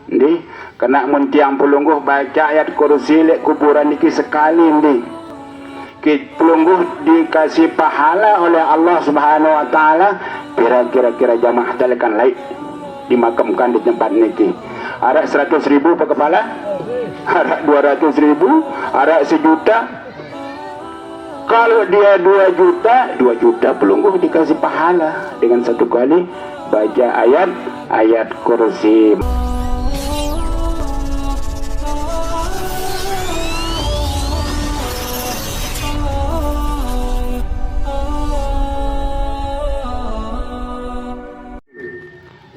Ndi kena mun tiang pelungguh baca ayat kursi lek kuburan niki sekali ndi. Pelungguh dikasih pahala oleh Allah Subhanahu wa taala kira-kira jamaah telekan lain dimakamkan di tempat niki. Ada 100.000 per kepala, ada 200.000, ada 1 juta. Kalau dia 2 juta pelungguh dikasih pahala dengan 1 kali baca ayat kursi.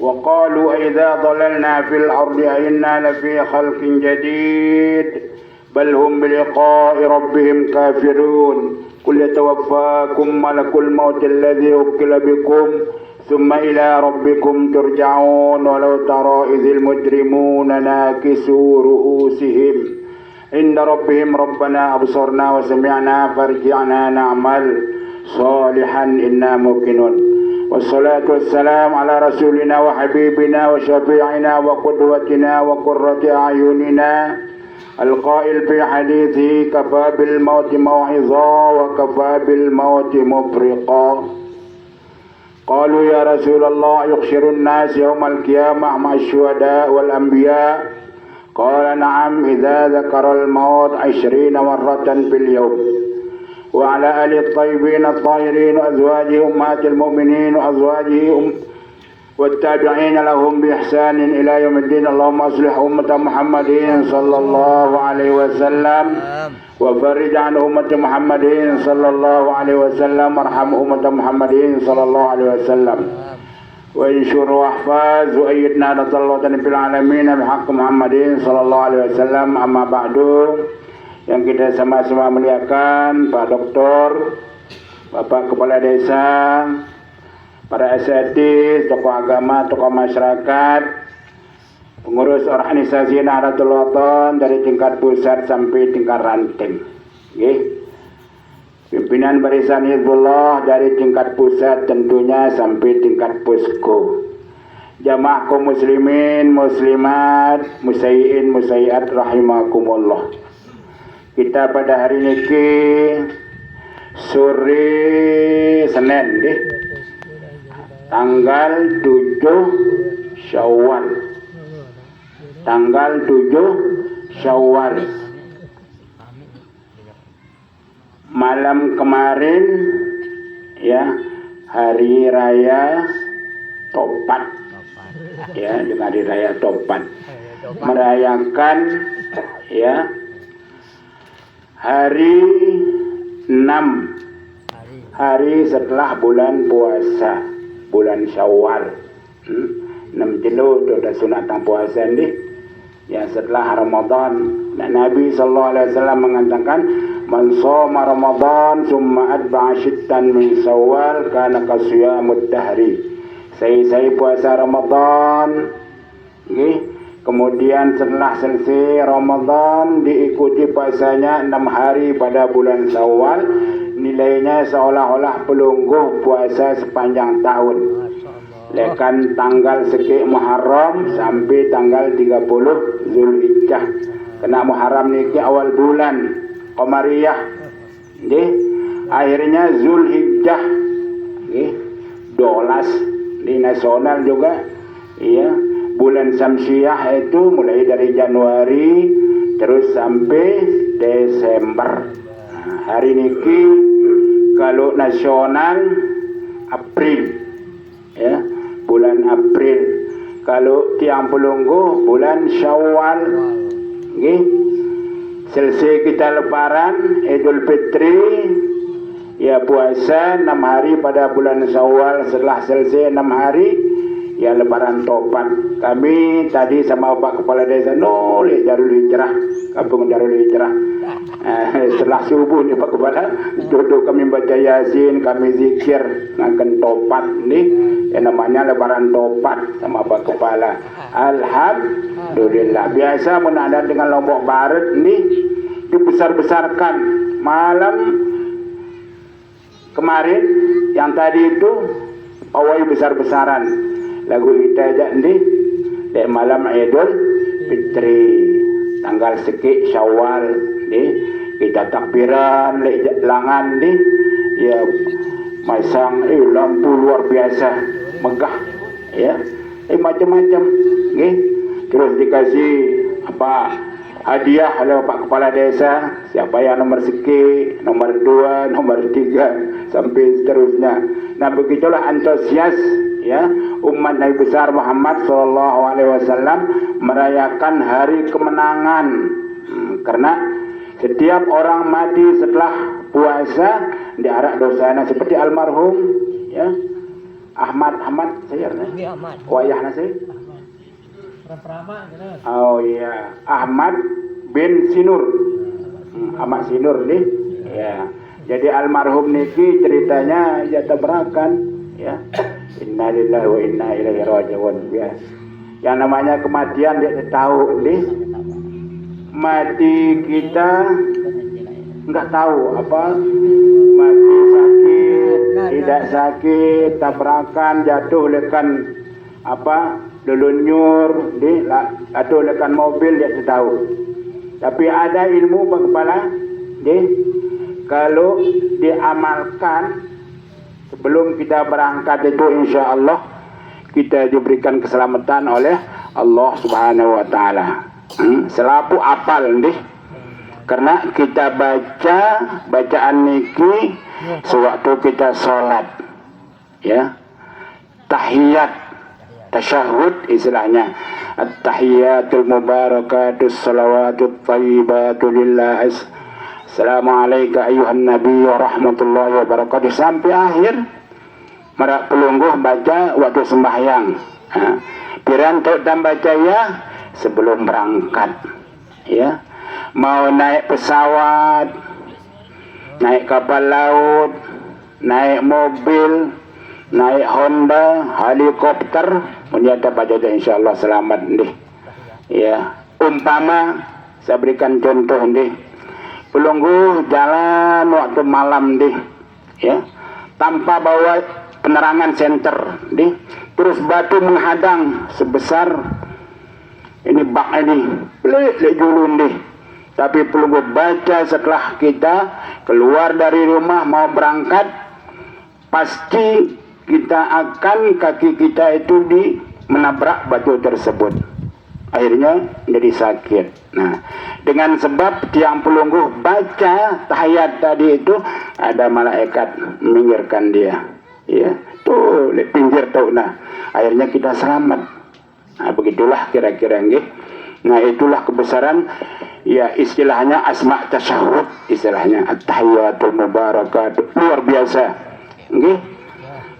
وقالوا إذا ضللنا في الأرض أئنا لفي خلق جديد بل هم بلقاء ربهم كافرون قل يتوفاكم ملك الموت الذي وكل بكم ثم إلى ربكم ترجعون ولو ترى إذ المجرمون ناكسوا رؤوسهم عند ربهم ربنا أبصرنا وسمعنا فارجعنا نعمل صالحا إنا موقنون والصلاة والسلام على رسولنا وحبيبنا وشفيعنا وقدوتنا وقرة أعيننا القائل في حديثه كفى بالموت موعظا وكفى بالموت مفرقا. قالوا يا رسول الله يحشر الناس يوم القيامة مع الشهداء والأنبياء قال نعم إذا ذكر الموت 20 مرة في اليوم وعلى آله الطيبين الطاهرين وأزواجه أمهات المؤمنين وأزواجه والتابعين لهم بإحسان إلى يوم الدين. اللهم أصلح أمة محمد صلى الله عليه وسلم وفرج عن أمة محمد صلى الله عليه وسلم وارحم أمة محمد صلى الله عليه وسلم وانشر واحفظ وأيد نهضة الوطن في العالمين بحق محمد صلى الله عليه وسلم. أما بعد, yang kita sama-sama muliakan Pak Doktor, Bapak Kepala Desa, para asatidz, tokoh agama, tokoh masyarakat, pengurus organisasi Nahdlatul Wathon dari tingkat pusat sampai tingkat ranting, pimpinan Barisan Hizbullah dari tingkat pusat tentunya sampai tingkat posko, jamaah kaum muslimin, muslimat, musayyin, musayyiat rahimakumullah. Kita pada hari ini sore Senin tanggal 7 Syawal. Tanggal 7 Syawal. Malam kemarin ya, hari raya Topat. Ya, dengan hari raya Topat merayakan ya hari 6 hari setelah bulan puasa, bulan Syawal. 6 jelo itu ada sunatan puasa ini ya, setelah Ramadan. Dan Nabi SAW mengatakan man shoma Ramadan summa atba'a shittan min Syawal kana kasiyamud dahri. Saya puasa Ramadan kemudian setelah selesai Ramadan diikuti puasanya 6 hari pada bulan Syawal, nilainya seolah-olah pelungguh puasa sepanjang tahun. Lekan tanggal sekik Muharram sampai tanggal 30 Zulhijjah. Kena Muharram niki awal bulan Qamariyah. Akhirnya Zulhijjah. 12 di nasional juga. Iya. Bulan Samsiah itu mulai dari Januari terus sampai Desember. Hari niki kalau nasional April ya, bulan April. Kalau tiang pelungguh bulan Syawal. Selesai kita lebaran Idul Fitri ya, puasa 6 hari pada bulan Syawal. Setelah selesai 6 hari ya lebaran Topat. Kami tadi sama Bapak Kepala Desa nulis Darul Hijrah, kampung Darul Hijrah. Setelah subuh nih Pak Kepala, duduk kami baca Yasin, kami zikir ngangken Topat nih, yang namanya lebaran Topat sama Pak Kepala. Alhamdulillah. Biasa menanda dengan Lombok Barat nih dibesar-besarkan. Malam kemarin yang tadi itu awal besar-besaran lagu kita aja nih dek malam Idul Fitri tanggal seki Syawal di kita takbiran langan di ya masang lampu luar biasa megah ya macam-macam nggih terus dikasih apa hadiah oleh Pak Kepala Desa siapa yang nomor seki nomor 2 nomor 3 sampai seterusnya. Nah begitulah antusias ya umat Nabi besar Muhammad sallallahu alaihi wasallam merayakan hari kemenangan karena setiap orang mati setelah puasa diarak dosanya seperti almarhum ya Ahmad saya wayah nasi oh iya Ahmad bin Sinur Ahmad Sinur nih ya jadi almarhum niki ceritanya ya tabrakan ya innalillahi wa inna ilaihi raji'un ya yang namanya kematian dia tahu nih mati kita nggak tahu apa mati sakit tidak sakit tabrakan jatuh lekan apa lelunyur di atau lekan mobil dia tahu tapi ada ilmu Pak Kepala di kalau diamalkan sebelum kita berangkat itu insya Allah kita diberikan keselamatan oleh Allah Subhanahu Wa Taala selaku apal nih karena kita baca bacaan niki sewaktu kita sholat ya tahiyat tasyahud istilahnya at-tahiyatul mubarakatus salawatut thayyibatu lillah assalamualaikum ayuhan nabi wa rahmatullahi wa barakatuh sampai akhir merak pelungguh baca waktu sembahyang piranto dan baca ya sebelum berangkat ya mau naik pesawat naik kapal laut naik mobil naik Honda helikopter menyata baca insyaallah selamat nih ya umpama saya berikan contoh nih pelungguh jalan waktu malam nih ya tanpa bawa penerangan senter nih terus batu menghadang sebesar ini bak ini lek julun nih tapi pelungguh baca setelah kita keluar dari rumah mau berangkat pasti kita akan kaki kita itu menabrak batu tersebut akhirnya jadi sakit. Nah dengan sebab tiang pelungguh baca tahiyat tadi itu ada malaikat minggirkan dia ya tuh di pinggir tuh nah akhirnya kita selamat. Nah begitulah kira-kira nggih. Nah itulah kebesaran ya istilahnya asma tasyahud istilahnya at-tahiyatul mubarakatuh luar biasa nggih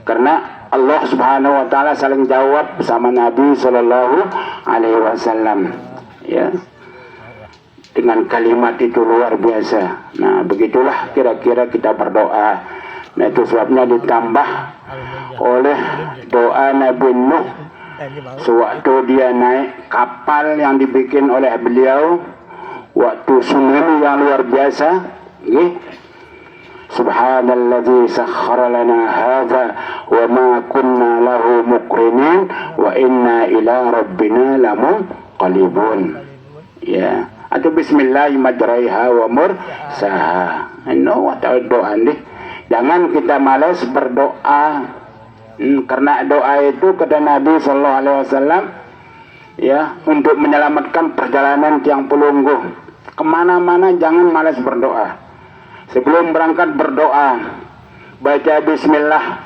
karena Allah Subhanahu Wa Taala saling jawab sama Nabi Sallallahu Alaihi Wasallam ya dengan kalimat itu luar biasa. Nah begitulah kira-kira kita berdoa. Nah itu sebabnya ditambah oleh doa Nabi Nuh sewaktu dia naik kapal yang dibikin oleh beliau waktu tsunami yang luar biasa nggih subhanalladzi sakhkhara lana hadza wa ma kunna lahu muqrinin wa inna ila rabbina lamunqalibun ya atau bismillahi majraiha wa mursaha no doa nih jangan kita malas berdoa karena doa itu kata Nabi sallallahu alaihi wasallam ya untuk menyelamatkan perjalanan tiang pelungguh kemana-mana jangan malas berdoa. Sebelum berangkat berdoa, baca bismillah,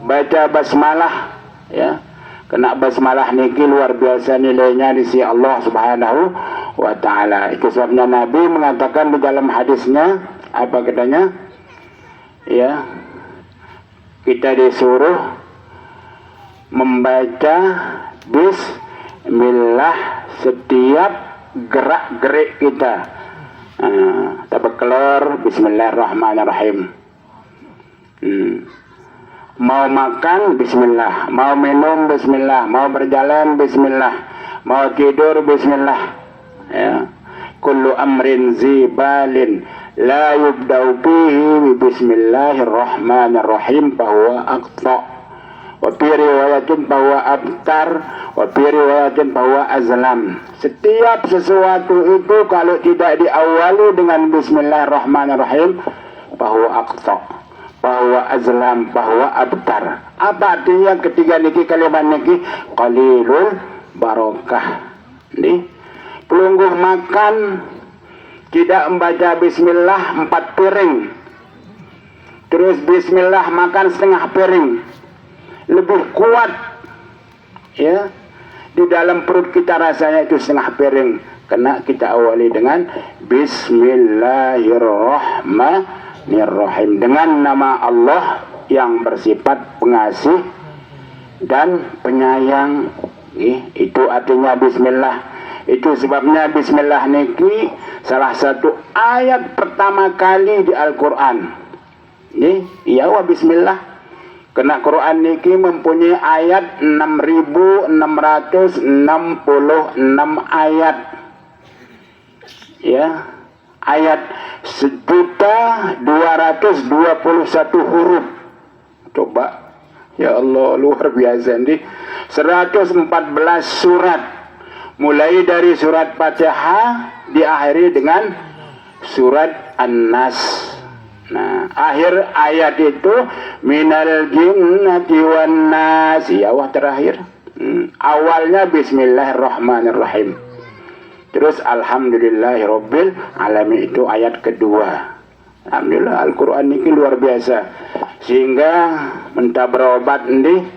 baca basmalah, ya. Kena basmalah niki luar biasa nilainya di sisi Allah Subhanahu Wa Taala. Itu sebabnya Nabi mengatakan di dalam hadisnya apa katanya? Ya, kita disuruh membaca bismillah setiap gerak-gerik kita. Tabakelor bismillahirrahmanirrahim. Mau makan bismillah, mau minum bismillah, mau berjalan bismillah, mau tidur bismillah ya. Kullu amrin zibalin la yubda'u bihi bismillahirrahmanirrahim bahwa aqta wa fi riwayatin bahwa abtar, wa fi riwayatin bahwa azlam. Setiap sesuatu itu kalau tidak diawali dengan bismillahirrahmanirrahim bahwa aqta, bahwa azlam, bahwa abtar. Apa artinya ketiga niki kalimat niki? Qalilul barokah. Nih, pelungguh makan tidak membaca bismillah 4 piring, terus bismillah makan setengah piring, lebih kuat ya di dalam perut kita rasanya itu setengah piring, karena kita awali dengan bismillahirrahmanirrahim, dengan nama Allah yang bersifat pengasih dan penyayang. Itu artinya bismillah. Itu sebabnya bismillah niki salah satu ayat pertama kali di Al-Quran. Iya wa bismillah. Karena Quran niki mempunyai ayat 6.666 ayat. Ya, ayat 1.221 huruf. Coba, ya Allah, luar biasa nih. 114 surat. Mulai dari surat Fatihah diakhiri dengan surat An-Nas. Nah, akhir ayat itu minal jinnati wan nas. Ya, wah terakhir. Awalnya bismillahirrahmanirrahim. Terus alhamdulillahirabbil alamin, itu ayat kedua. Alhamdulillah, Al-Qur'an ini luar biasa. Sehingga mentah berobat ini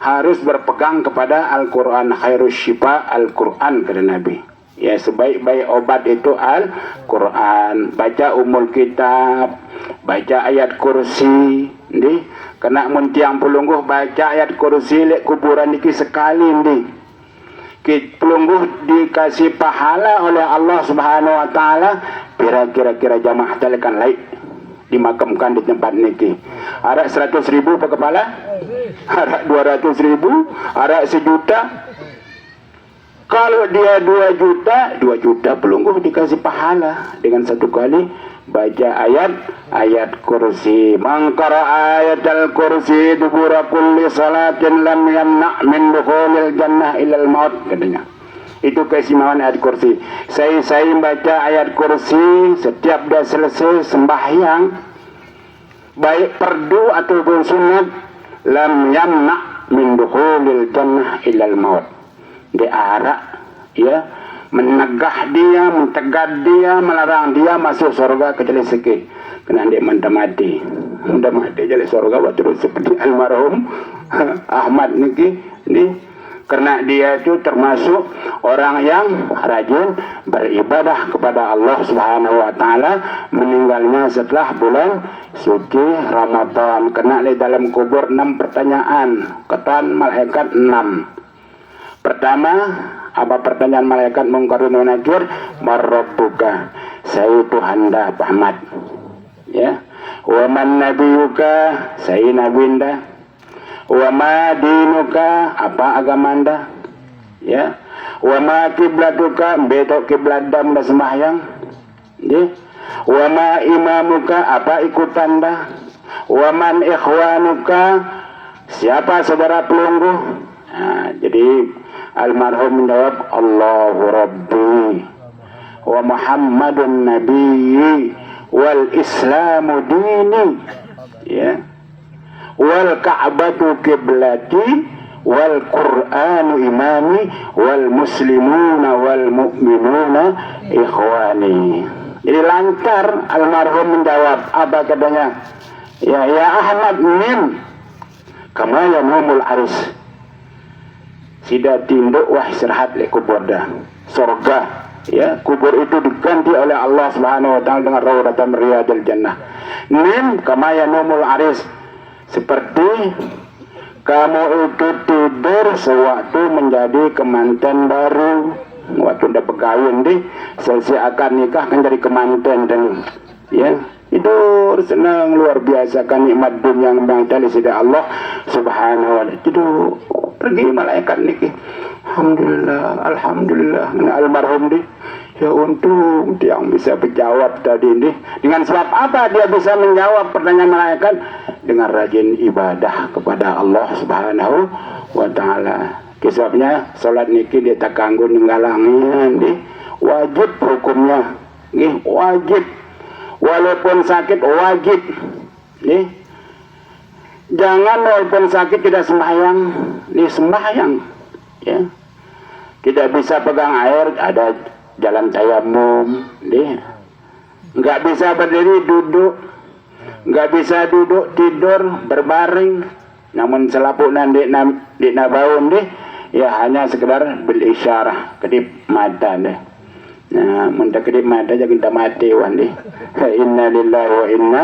harus berpegang kepada Al-Quran. Khairus syifa Al-Quran, kata Nabi. Ya, sebaik-baik obat itu Al-Quran. Baca umul kitab, baca ayat kursi. Kena muntiang pelungguh baca ayat kursi lek kuburan niki sekali pelungguh dikasih pahala oleh Allah Subhanahu wa taala kira-kira jamaah telekan lain dimakamkan di tempat niki. Ada 100.000 per kepala, ada 200.000, ada 1 juta. Kalau dia 2 juta pelungguh dikasih pahala dengan 1 kali baca ayat kursi. Mangkara ayat al-kursi dubura kulli salatin lam yamna' min dukhulil jannah ilal maut, katanya. Itu keistimewaan ayat kursi. Saya membaca ayat kursi setiap dah selesai sembahyang, baik fardu ataupun sunat, lam yamna' min dukhulil jannah ilal maut. Diarak ya, menegah dia, mentegat dia, melarang dia masuk surga kecuali sikit. Kena dia manda mati jadi surga terus seperti almarhum Ahmad niki ini. Karena dia itu termasuk orang yang rajin beribadah kepada Allah Subhanahu wa taala, meninggalnya setelah bulan suci Ramadan. Kena di dalam kubur 6 pertanyaan, ketan malaikat 6. Pertama, apa pertanyaan malaikat Munkar dan Nakir? Marrabbuka, saya Tuhan dah Ahmad. Ya. Wa man nabiyuka, saya nabinda. Wa ma dinuka, apa agama anda? Ya. Wa ma kiblatuka, betok kiblat dah sembahyang. Ya. Wa ma imamuka, apa ikutan dah? Wa man ikhwanuka, siapa saudara pelungguh? Nah, jadi almarhum menjawab Allahu Rabbi wa Muhammadun Nabiyyi wal Islamu dini, ya, wal Ka'batu kiblati wal Qur'anu imami wal muslimuna wal mu'minuna ikhwani. Jadi lancar almarhum menjawab, apa katanya? Ya Ahmad nim kama yanumul aris, sida tinduk wah istirahat le kubur dah surga. Ya, kubur itu diganti oleh Allah Subhanahu wa taala dengan raudhatan riyadil jannah. Nim kama yanumul aris, seperti kamu itu tidur sewaktu menjadi kemanten baru. Waktu udah pegawin deh, selesai akad nikah kan jadi kemanten dan ya, tidur senang luar biasa kan, nikmat dunia yang dari sida Allah Subhanahu wa taala. Tidur pergi malaikat niki. Alhamdulillah almarhum deh. Ya untung dia yang bisa menjawab tadi ini. Dengan sebab apa dia bisa menjawab pertanyaan malaikat? dengan rajin ibadah kepada Allah Subhanahu wa taala. Sebabnya salat niki dia tak kanggo ninggalangan nggih, wajib hukumnya nggih, wajib. Walaupun sakit wajib nggih. Jangan walaupun sakit tidak sembahyang, nih sembahyang ya. Tidak bisa pegang air, ada jalan tayamum nggih. Enggak bisa berdiri, duduk. Enggak bisa duduk, tidur, berbaring. Namun selapukna di nabaun deh, ya hanya sekedar bil isyarah, kedip mata deh. Nah, mun kedip mata jangan kita mati wan deh. Inna lillahi wa inna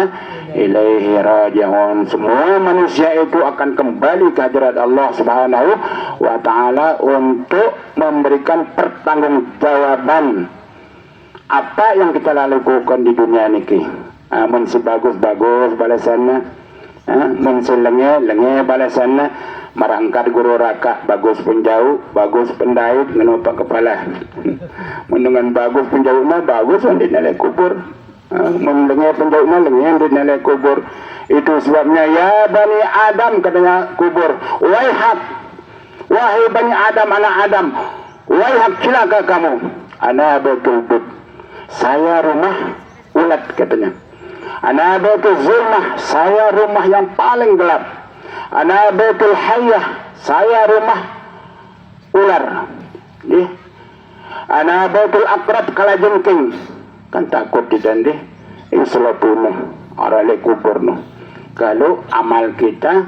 ilaihi raji'un. Semua manusia itu akan kembali ke hadirat Allah Subhanahu wa taala untuk memberikan pertanggungjawaban apa yang kita lakukan di dunia niki. Mun sebagus-bagus balasannya, mun selenge balasannya, merangkat guru raka bagus pun jauh, bagus pendait ngenopak kepala. Mun dengan bagus pun jauh mah bagus di nilai kubur. Mun lenge pun jauh mah lenge di nilai kubur. Itu sebabnya ya Bani Adam katanya kubur, wahai Bani Adam, anak Adam, wahai celaka kamu, ana betul saya rumah ulat katanya. Ana betul zulmah, saya rumah yang paling gelap. Ana betul hayyah, saya rumah ular. Nggih. Ana betul akrab kalajengking. Kan takut ditandih inslapuno arale kuburno. Kalau amal kita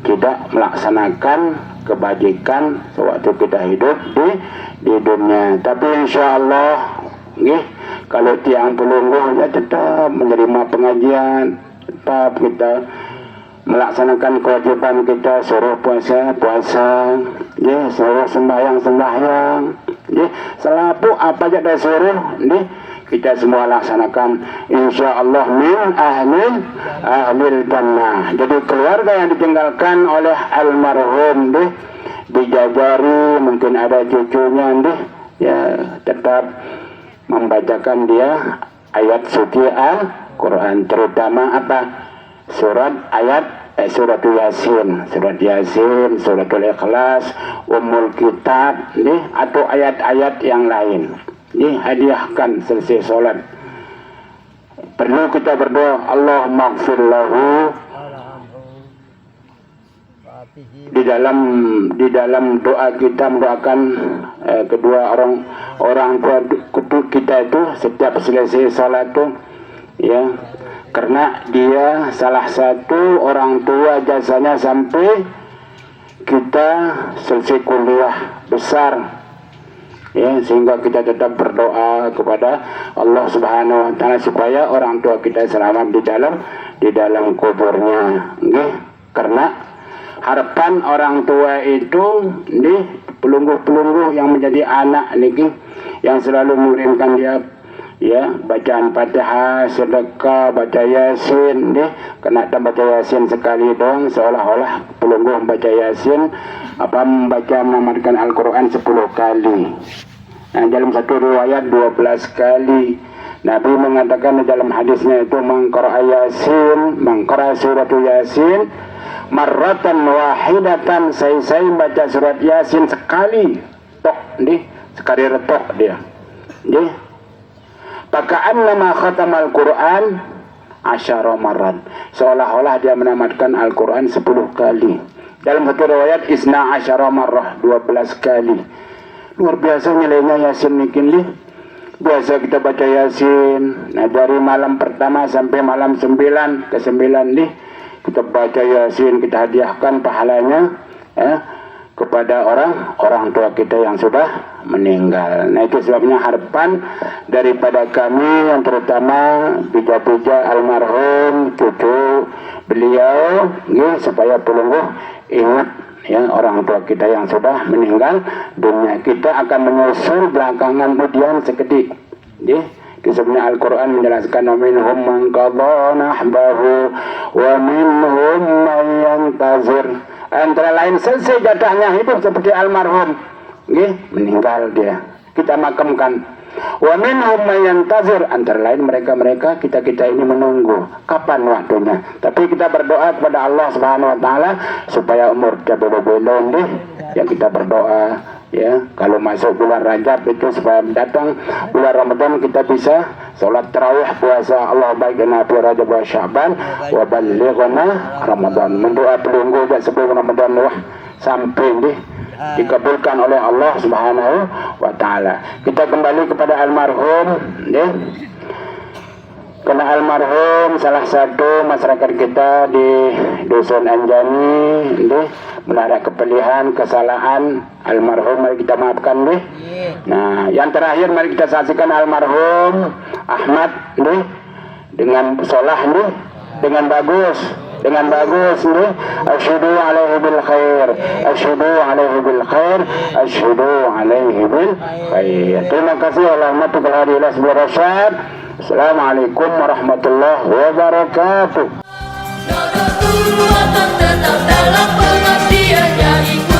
tidak melaksanakan kebajikan sewaktu kita hidup di dunia. Tapi insyaallah nggih, kalau tiang pelungguhnya tetap menerima pengajian, tetap kita melaksanakan kewajiban kita, suruh puasa, ya, suruh sembahyang, ya, selapu apa aja dah suruh, nih kita semua laksanakan, insyaallah min ahlil jannah. Jadi keluarga yang ditinggalkan oleh almarhum deh dijajari, mungkin ada cucunya deh, ya tetap membacakan dia ayat suci Al-Quran, terutama apa? Surat Yasin, suratul Ikhlas, Ummul Kitab, nih, atau ayat-ayat yang lain. Nih, hadiahkan selesai sholat. Perlu kita berdoa, Allahumma ighfir lahu. Di dalam doa kita mendoakan kedua orang tua kita itu setiap selesai salat itu, ya, karena dia salah satu orang tua jasanya sampai kita selesai kuliah besar, ya, sehingga kita tetap berdoa kepada Allah Subhanahu wa taala supaya orang tua kita selamat di dalam kuburnya, nggih. Karena harapan orang tua itu nih pelungguh-pelungguh yang menjadi anak niki yang selalu mengirimkan dia, ya, bacaan Fatihah, sedekah, baca Yasin, nih, kena baca Yasin sekali dong, seolah-olah pelungguh baca Yasin menamatkan Al-Quran 10 kali. Nah, dalam satu riwayat 12 kali. Nabi mengatakan dalam hadisnya itu, mangqara suratul Yasin marratan wahidatan, saya baca surat Yasin sekali tok, nih, sekali retok dia, nih, paka'annama khatamal Quran asyara marrat, seolah-olah dia menamatkan Al-Quran 10 kali. Dalam satu riwayat isna asyara marrah, 12 kali. Luar biasa nilainya Yasin nikin nih. Biasa kita baca Yasin, nah dari malam pertama sampai malam 9 ke 9 nih, kita baca Yasin, kita hadiahkan pahalanya, ya, kepada orang tua kita yang sudah meninggal. Nah, itu sebabnya harapan daripada kami yang terutama puja-puja almarhum cucu beliau, ya, supaya pelungguh ingat, ya, orang tua kita yang sudah meninggal dunia. Kita akan menyusul belakangan kemudian seketik, ya. Sebenarnya Al-Quran menjelaskan, minhum man qadha nahbahu wa minhum man yantazir. Antara lain selesai jatahnya hidup seperti almarhum, meninggal dia, kita makamkan. Nah, dalam satu riwayat 12 kali Wa minhum may yantazir, antara lain mereka-mereka kita ini menunggu kapan waktunya. Tapi kita berdoa kepada Allah Subhanahu wa taala supaya umur kita belum deh. Yang kita berdoa ya, kalau masuk bulan Rajab itu supaya datang bulan Ramadan kita bisa salat tarawih, puasa. Allah baikna fi Rajab wa Sya'ban wa ballighna Ramadan. Mendoa pelunggu sebelum Ramadan wah sampai deh dikabulkan oleh Allah Subhanahu wa taala. Kita kembali kepada almarhum ya. Karena almarhum salah satu masyarakat kita di Dusun Anjani deh, menara kepelihan kesalahan almarhum, mari kita maafkan deh. Nah, yang terakhir mari kita saksikan almarhum Ahmad deh dengan sholah deh, dengan bagus nih. Asyhadu alaihi bil khair, asyhadu alaihi bil khair, asyhadu alaihi bil khair. Terima kasih warahmatullahi wabarakatuh. Assalamualaikum warahmatullahi wabarakatuh. Tetap dalam pengertiannya.